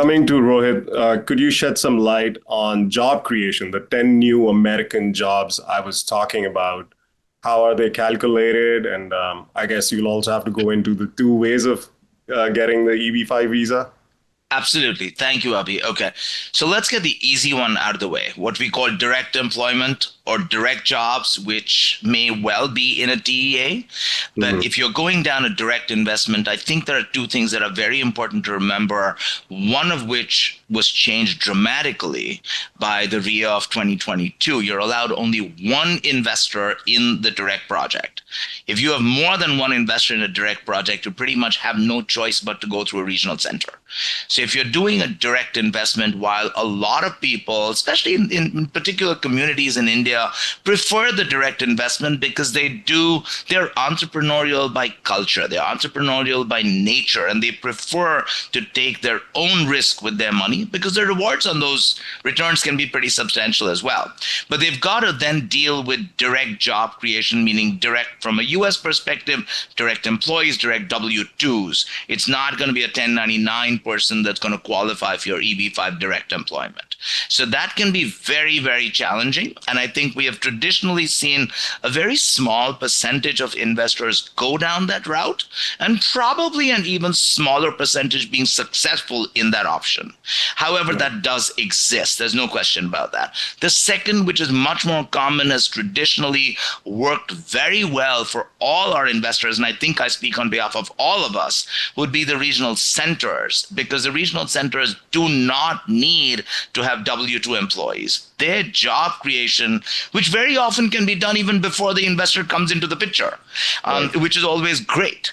coming to Rohit, could you shed some light on job creation, the 10 new American jobs I was talking about? How are they calculated? And I guess you'll also have to go into the two ways of getting the EB-5 visa. Absolutely. Thank you, Abhi. Okay. So let's get the easy one out of the way. What we call direct employment or direct jobs, which may well be in a DEA. But Mhm. if you're going down a direct investment, I think there are two things that are very important to remember. One of which was changed dramatically by the RIA of 2022. You're allowed only one investor in the direct project. If you have more than one investor in a direct project, you pretty much have no choice but to go through a regional center. So if you're doing a direct investment, while a lot of people, especially in particular communities in India, prefer the direct investment because they're entrepreneurial by culture, they're entrepreneurial by nature, and they prefer to take their own risk with their money because the rewards on those returns can be pretty substantial as well. But they've got to then deal with direct job creation, meaning direct from a US perspective, direct employees, direct W-2s. It's not going to be a 1099 person that's going to qualify for your EB-5 direct employment. So that can be very, very challenging. And I think we have traditionally seen a very small percentage of investors go down that route, and probably an even smaller percentage being successful in that option. However, that does exist. There's no question about that. The second, which is much more common, has traditionally worked very well for all our investors, and I think I speak on behalf of all of us, would be the regional centers, because the regional centers do not need to have W-2 employees. Their job creation, which very often can be done even before the investor comes into the picture, Right. which is always great.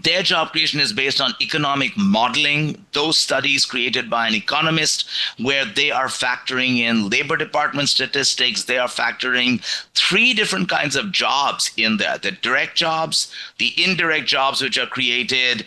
Their job creation is based on economic modeling, those studies created by an economist, where they are factoring in labor department statistics. They are factoring three different kinds of jobs in there: the direct jobs, the indirect jobs, which are created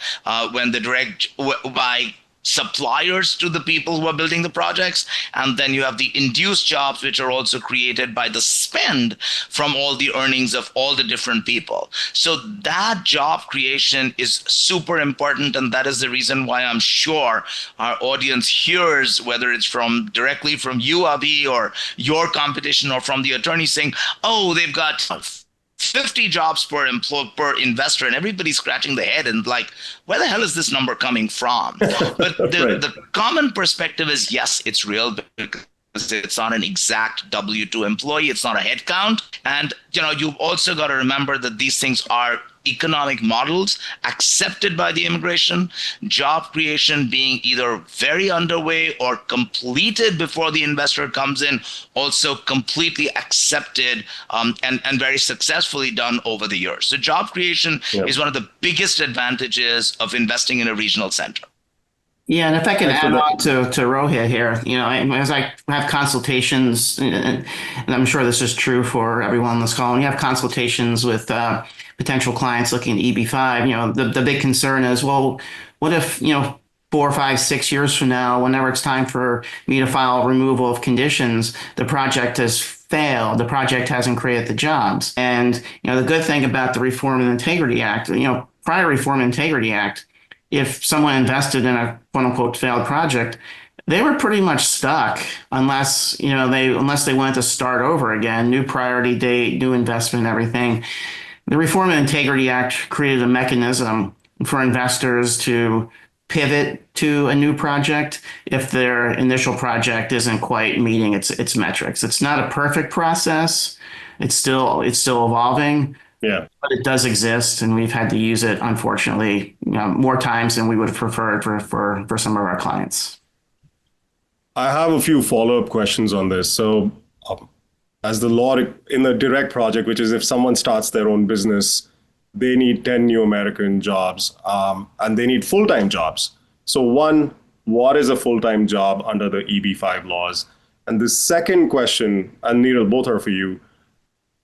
when the direct by suppliers to the people who are building the projects. And then you have the induced jobs, which are also created by the spend from all the earnings of all the different people. So that job creation is super important. And that is the reason why I'm sure our audience hears, whether it's from directly from you, Abhi, or your competition, or from the attorney saying, oh, they've got 50 jobs per investor, and everybody's scratching their head and like, where the hell is this number coming from? But Right. the common perspective is, yes, it's real, because it's not an exact W-2 employee, it's not a head count. And you've also got to remember that these things are economic models accepted by the immigration, job creation being either very underway or completed before the investor comes in, also completely accepted, and very successfully done over the years. So job creation Yeah. is one of the biggest advantages of investing in a regional center. Yeah, and if I can Thanks for add that. on to Rohit here, as I have consultations, and I'm sure this is true for everyone on this call, when you have consultations with potential clients looking at EB-5, the big concern is, well, what if, 4, 5, 6 years from now, whenever it's time for me to file removal of conditions, the project has failed, the project hasn't created the jobs. And, the good thing about the Reform and Integrity Act, prior Reform and Integrity Act, if someone invested in a quote unquote failed project, they were pretty much stuck unless they wanted to start over again, new priority date, new investment, everything. The Reform and Integrity Act created a mechanism for investors to pivot to a new project if their initial project isn't quite meeting its metrics. It's not a perfect process. It's still evolving. Yeah. But it does exist, and we've had to use it, unfortunately, more times than we would have preferred for some of our clients. I have a few follow-up questions on this. So, as the law in the direct project, which is if someone starts their own business, they need 10 new American jobs, and they need full-time jobs. So one, what is a full-time job under the EB-5 laws? And the second question, and Neeraj, both are for you.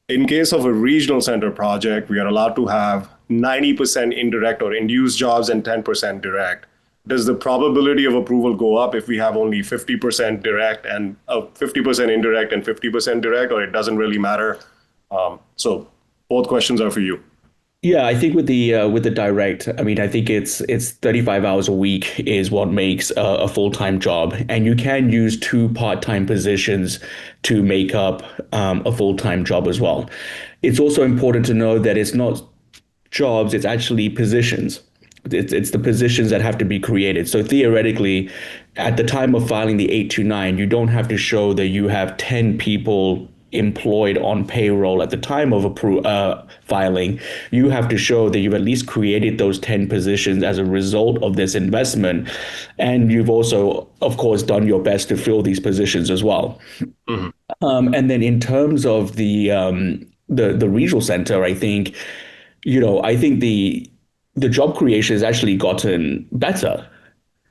In case of a regional center project, we are allowed to have 90% indirect or induced jobs and 10% direct. Does the probability of approval go up if we have only 50% direct and 50% indirect and 50% direct, or it doesn't really matter? So both questions are for you. Yeah, I think with the direct, I mean, I think it's 35 hours a week is what makes a full-time job, and you can use two part-time positions to make up a full-time job as well. It's also important to know that it's not jobs, it's actually positions. It's the positions that have to be created. So theoretically, at the time of filing the 829, you don't have to show that you have 10 people employed on payroll at the time of filing. You have to show that you've at least created those 10 positions as a result of this investment. And you've also, of course, done your best to fill these positions as well. Mhm. And then in terms of the regional center, I think, I think the job creation has actually gotten better.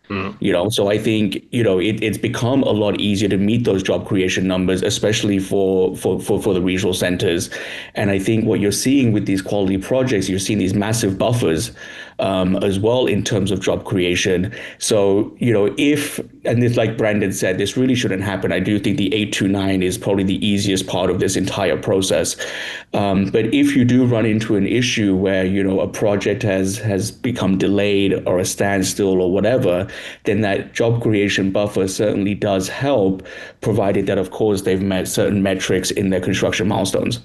Mhm. So I think, it's become a lot easier to meet those job creation numbers, especially for the regional centers. And I think what you're seeing with these quality projects, you're seeing these massive buffers as well in terms of job creation. So, and it's like Brandon said, this really shouldn't happen. I do think the 829 is probably the easiest part of this entire process. But if you do run into an issue where, a project has become delayed or a standstill or whatever, then that job creation buffer certainly does help, provided that, of course, they've met certain metrics in their construction milestones.